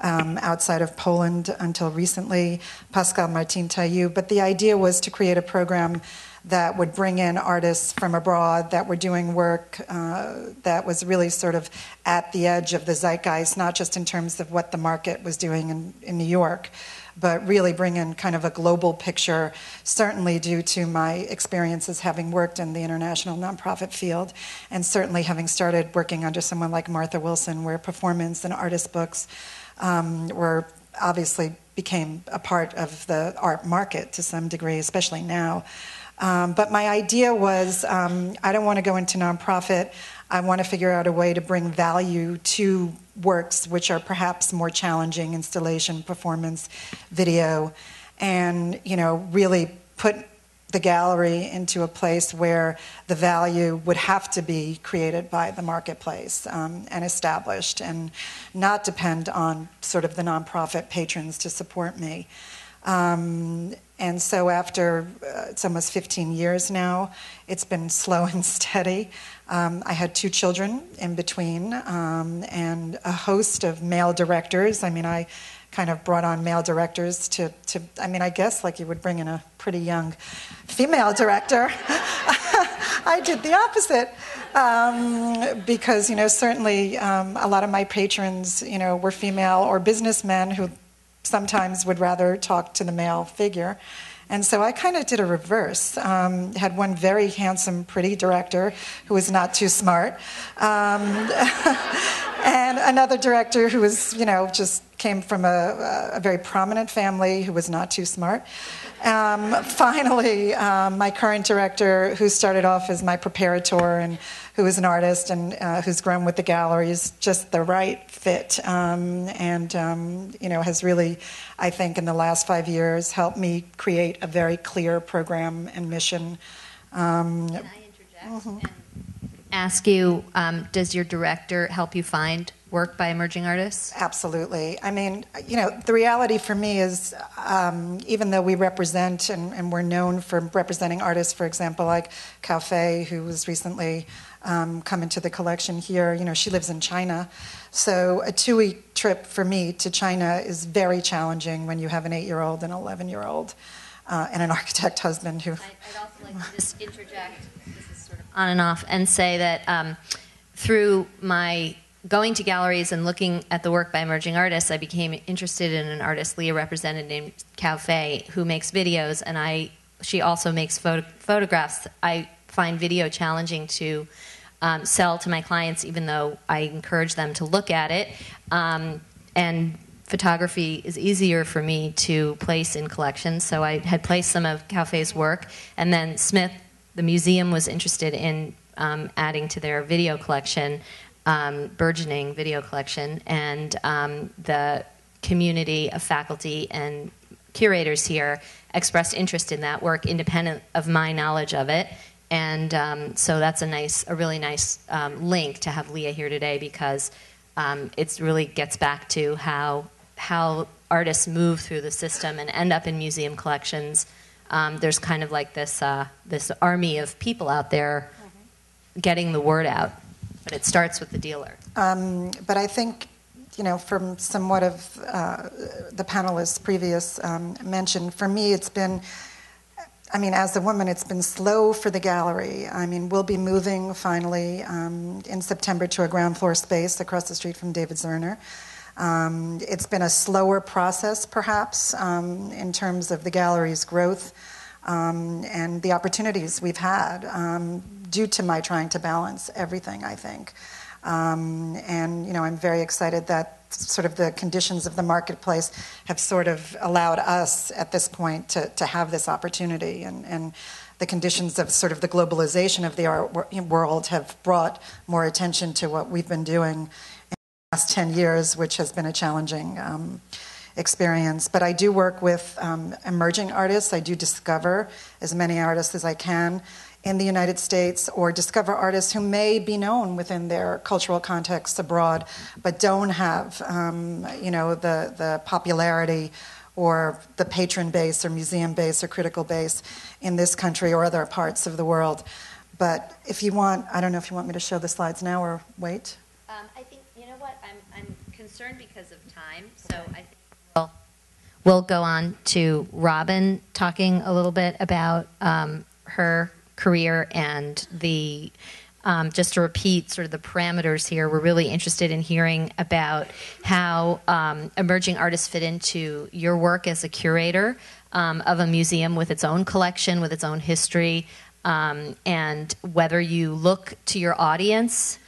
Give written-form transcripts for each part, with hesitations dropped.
outside of Poland until recently, Pascal Martin Taillou. But the idea was to create a program that would bring in artists from abroad that were doing work that was really sort of at the edge of the zeitgeist, not just in terms of what the market was doing in New York, but really bring in kind of a global picture, certainly due to my experiences having worked in the international nonprofit field, and certainly having started working under someone like Martha Wilson, where performance and artist books were obviously became a part of the art market to some degree, especially now. But my idea was, I don't want to go into nonprofit. I want to figure out a way to bring value to works which are perhaps more challenging, installation, performance, video, and, you know, really put the gallery into a place where the value would have to be created by the marketplace and established, and not depend on sort of the nonprofit patrons to support me. And so after, it's almost 15 years now, it's been slow and steady. I had 2 children in between, and a host of male directors. I mean, I kind of brought on male directors to I mean, I guess like you would bring in a pretty young female director. I did the opposite. Because, you know, certainly a lot of my patrons, you know, were female or businessmen who sometimes would rather talk to the male figure. And so I kind of did a reverse. Had one very handsome, pretty director who was not too smart. And another director who was, you know, just came from a very prominent family who was not too smart. Finally, my current director, who started off as my preparator and who is an artist and who's grown with the gallery, is just the right fit. You know, has really, I think, in the last 5 years, helped me create a very clear program and mission. Can I interject and ask you, does your director help you find work by emerging artists? Absolutely. I mean, you know, the reality for me is, even though we represent and we're known for representing artists, for example, like Cao Fei, who was recently come into the collection here, you know, she lives in China. So a 2-week trip for me to China is very challenging when you have an 8-year-old and an 11-year-old and an architect husband who... I'd also like to just interject, this is sort of on and off, and say that through my going to galleries and looking at the work by emerging artists, I became interested in an artist Lea represented named Cao Fei, who makes videos, and she also makes photographs. I find video challenging to sell to my clients, even though I encourage them to look at it. And photography is easier for me to place in collections, so I had placed some of Cao Fei's work, and then Smith, the museum, was interested in adding to their video collection, burgeoning video collection, and the community of faculty and curators here expressed interest in that work independent of my knowledge of it. And so that's a really nice link to have Lea here today, because it really gets back to how artists move through the system and end up in museum collections. There's kind of like this army of people out there getting the word out, but it starts with the dealer. But I think, you know, from somewhat of the panelists' previous mention, for me it's been, I mean, as a woman, it's been slow for the gallery. I mean, we'll be moving finally in September to a ground floor space across the street from David Zerner. It's been a slower process, perhaps, in terms of the gallery's growth and the opportunities we've had due to my trying to balance everything, I think. And, you know, I'm very excited that sort of the conditions of the marketplace have sort of allowed us at this point to have this opportunity, and the conditions of sort of the globalization of the art world have brought more attention to what we've been doing in the last 10 years, which has been a challenging experience. But I do work with emerging artists. I do discover as many artists as I can in the United States, or discover artists who may be known within their cultural context abroad, but don't have, you know, the popularity or the patron base or museum base or critical base in this country or other parts of the world. But if you want, I don't know if you want me to show the slides now or wait. I think, you know what? I'm concerned because of time, so I think we'll go on to Robin talking a little bit about her career and the, just to repeat sort of the parameters here, we're really interested in hearing about how emerging artists fit into your work as a curator of a museum with its own collection, with its own history, and whether you look to your audience,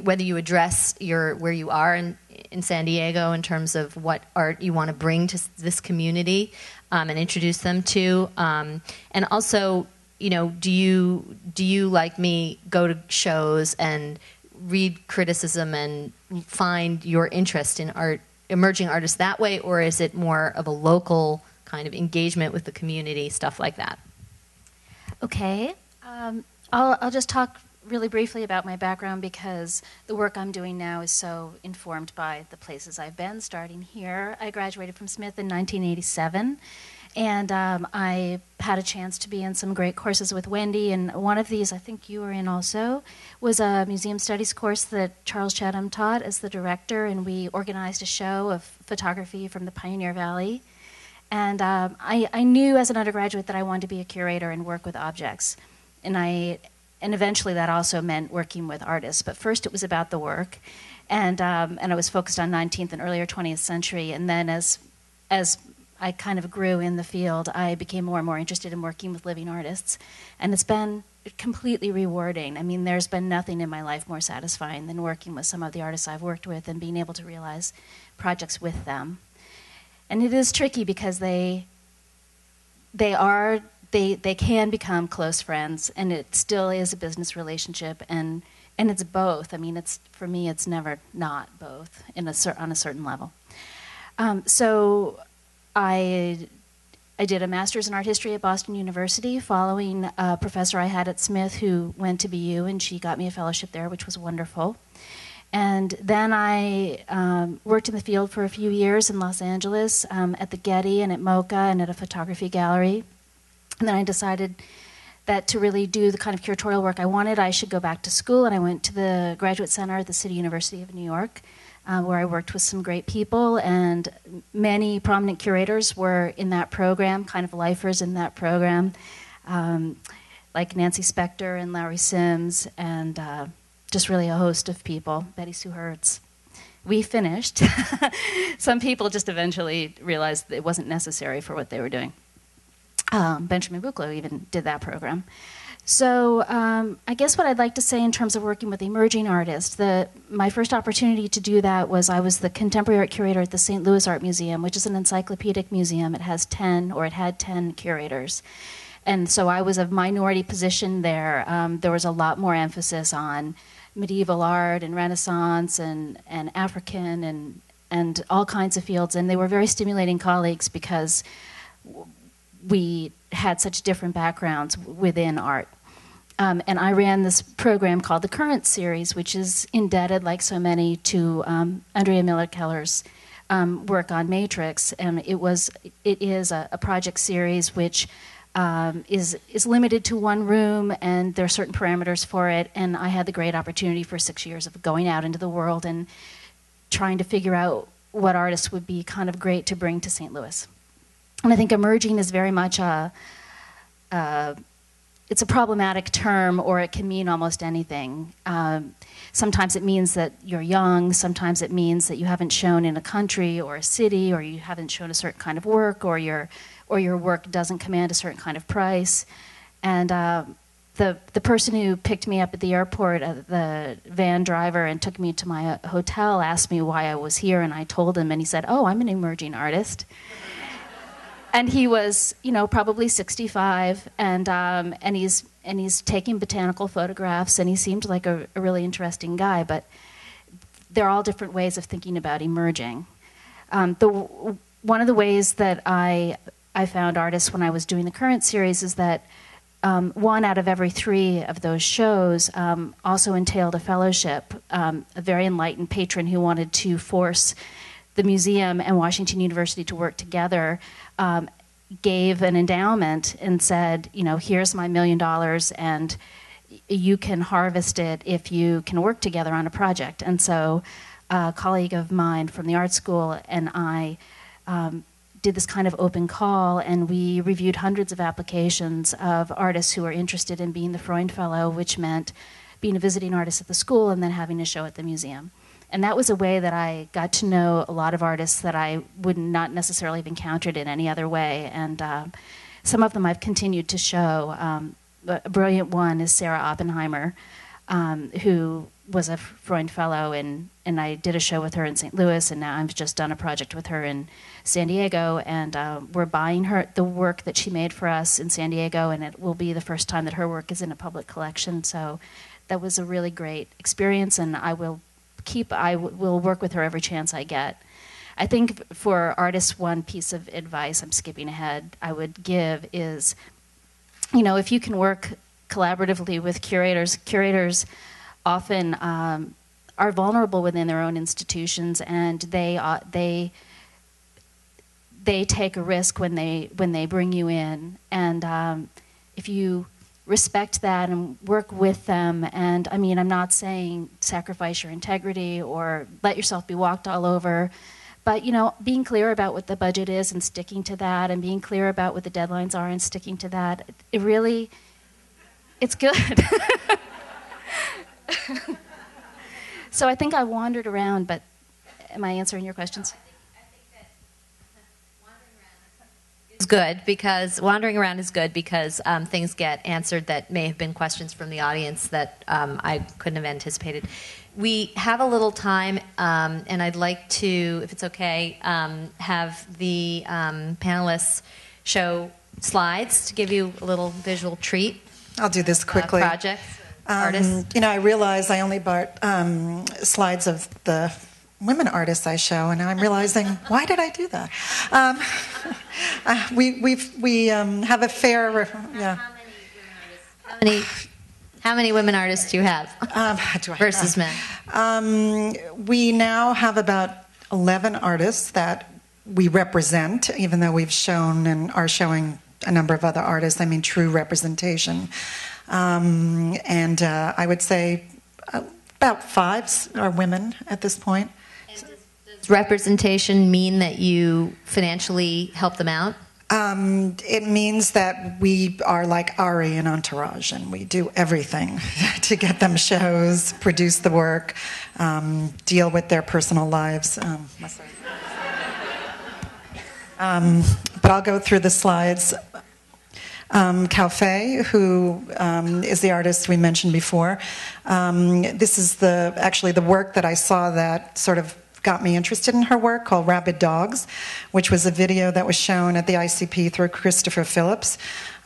whether you address where you are in San Diego in terms of what art you want to bring to this community and introduce them to, and also, you know, do you like me go to shows and read criticism and find your interest in art, emerging artists that way, or is it more of a local kind of engagement with the community, stuff like that? Okay, I'll just talk really briefly about my background because the work I'm doing now is so informed by the places I've been, starting here. I graduated from Smith in 1987, and I had a chance to be in some great courses with Wendy, and one of these, I think you were in also, was a museum studies course that Charles Chatham taught as the director, and we organized a show of photography from the Pioneer Valley. And I knew as an undergraduate that I wanted to be a curator and work with objects. And eventually that also meant working with artists. But first it was about the work. And I was focused on 19th and earlier 20th century. And then as I kind of grew in the field, I became more and more interested in working with living artists. And it's been completely rewarding. I mean, there's been nothing in my life more satisfying than working with some of the artists I've worked with and being able to realize projects with them. And it is tricky because they can become close friends, and it still is a business relationship, and it's both. I mean, for me, it's never not both on a certain level. So I did a master's in art history at Boston University, following a professor I had at Smith who went to BU, and she got me a fellowship there, which was wonderful. And then I worked in the field for a few years in Los Angeles at the Getty and at MoCA and at a photography gallery. And then I decided that to really do the kind of curatorial work I wanted, I should go back to school. And I went to the Graduate Center at the City University of New York, where I worked with some great people. And many prominent curators were in that program, kind of lifers in that program, like Nancy Spector and Larry Sims, and just really a host of people, Betty Sue Hertz. We finished. Some people just eventually realized that it wasn't necessary for what they were doing. Benjamin Buchloh even did that program. So I guess what I'd like to say in terms of working with emerging artists, my first opportunity to do that was I was the Contemporary Art Curator at the St. Louis Art Museum, which is an encyclopedic museum. It had 10 curators. And so I was a minority position there. There was a lot more emphasis on medieval art and Renaissance and African and all kinds of fields. And they were very stimulating colleagues because we had such different backgrounds within art. And I ran this program called the Current Series, which is indebted, like so many, to Andrea Miller-Keller's work on Matrix. And it is a project series which is limited to one room, and there are certain parameters for it. And I had the great opportunity for 6 years of going out into the world and trying to figure out what artists would be kind of great to bring to St. Louis. And I think emerging is very much it's a problematic term, or it can mean almost anything. Sometimes it means that you're young, sometimes it means that you haven't shown in a country or a city, or you haven't shown a certain kind of work, or your work doesn't command a certain kind of price. And the person who picked me up at the airport, the van driver, and took me to my hotel, asked me why I was here, and I told him, and he said, "Oh, I'm an emerging artist." And he was, probably 65, and he's taking botanical photographs, and he seemed like a really interesting guy. But there are all different ways of thinking about emerging. One of the ways that I found artists when I was doing the Current Series is that 1 out of every 3 of those shows also entailed a fellowship. A very enlightened patron who wanted to force the museum and Washington University to work together gave an endowment and said, here's my $1 million, and you can harvest it if you can work together on a project. And so a colleague of mine from the art school and I did this kind of open call, and we reviewed hundreds of applications of artists who were interested in being the Freud Fellow, which meant being a visiting artist at the school and then having a show at the museum. And that was a way that I got to know a lot of artists that I would not necessarily have encountered in any other way. And some of them I've continued to show. A brilliant one is Sarah Oppenheimer, who was a Freud Fellow, and I did a show with her in St. Louis, and now I've just done a project with her in San Diego, and we're buying her the work that she made for us in San Diego, and it will be the first time that her work is in a public collection. So that was a really great experience, and I will work with her every chance I get. I think for artists, one piece of advice, I'm skipping ahead, I would give is, you know, if you can work collaboratively with curators often are vulnerable within their own institutions, and they take a risk when they bring you in. And if you respect that and work with them, and I mean, I'm not saying sacrifice your integrity or let yourself be walked all over, but you know, being clear about what the budget is and sticking to that, and being clear about what the deadlines are and sticking to that, it's good. So I think I wandered around, but am I answering your questions? Wandering around is good because things get answered that may have been questions from the audience that I couldn't have anticipated. We have a little time, and I'd like to, if it's okay, have the panelists show slides to give you a little visual treat. I'll do this quickly. Projects, artists. You know, I realized I only bought slides of the women artists I show, and now I'm realizing, why did I do that? We have a fair, yeah. How many women artists do you have versus men? We now have about 11 artists that we represent, even though we've shown and are showing a number of other artists. I mean, true representation. And I would say about 5 are women at this point. Does representation mean that you financially help them out? It means that we are like Ari in Entourage, and we do everything to get them shows, produce the work, deal with their personal lives. But I'll go through the slides. Cao, who is the artist we mentioned before. This is actually the work that I saw that sort of got me interested in her work, called Rabid Dogs, which was a video that was shown at the ICP through Christopher Phillips.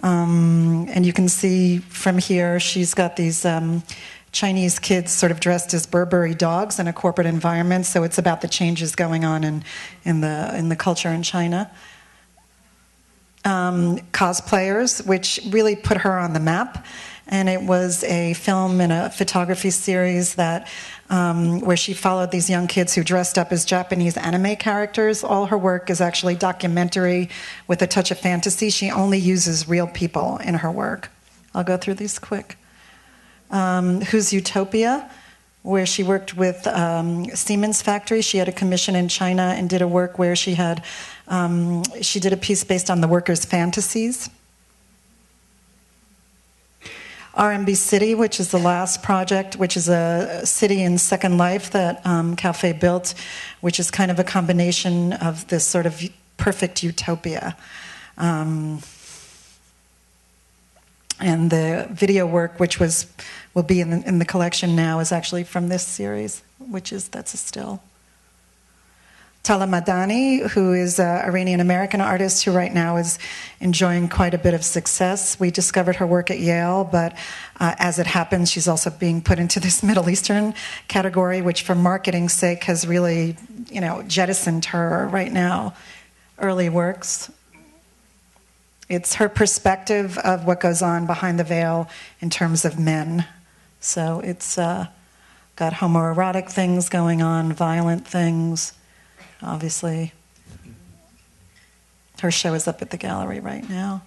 And you can see from here, she's got these Chinese kids sort of dressed as Burberry dogs in a corporate environment. So it's about the changes going on in the culture in China. Cosplayers, which really put her on the map. And it was a film and a photography series that where she followed these young kids who dressed up as Japanese anime characters. All her work is actually documentary with a touch of fantasy. She only uses real people in her work. I'll go through these quick. Who's Utopia, where she worked with Siemens Factory. She had a commission in China and did a work where she did a piece based on the workers' fantasies. RMB City, which is the last project, which is a city in Second Life that Cao built, which is kind of a combination of this sort of perfect utopia. And the video work, which will be in the collection now, is actually from this series, that's a still. Tala Madani, who is an Iranian-American artist who right now is enjoying quite a bit of success. We discovered her work at Yale, but as it happens, she's also being put into this Middle Eastern category, which for marketing's sake has really, jettisoned her right now. Early works. It's her perspective of what goes on behind the veil in terms of men. So it's got homoerotic things going on, violent things. Obviously, her show is up at the gallery right now.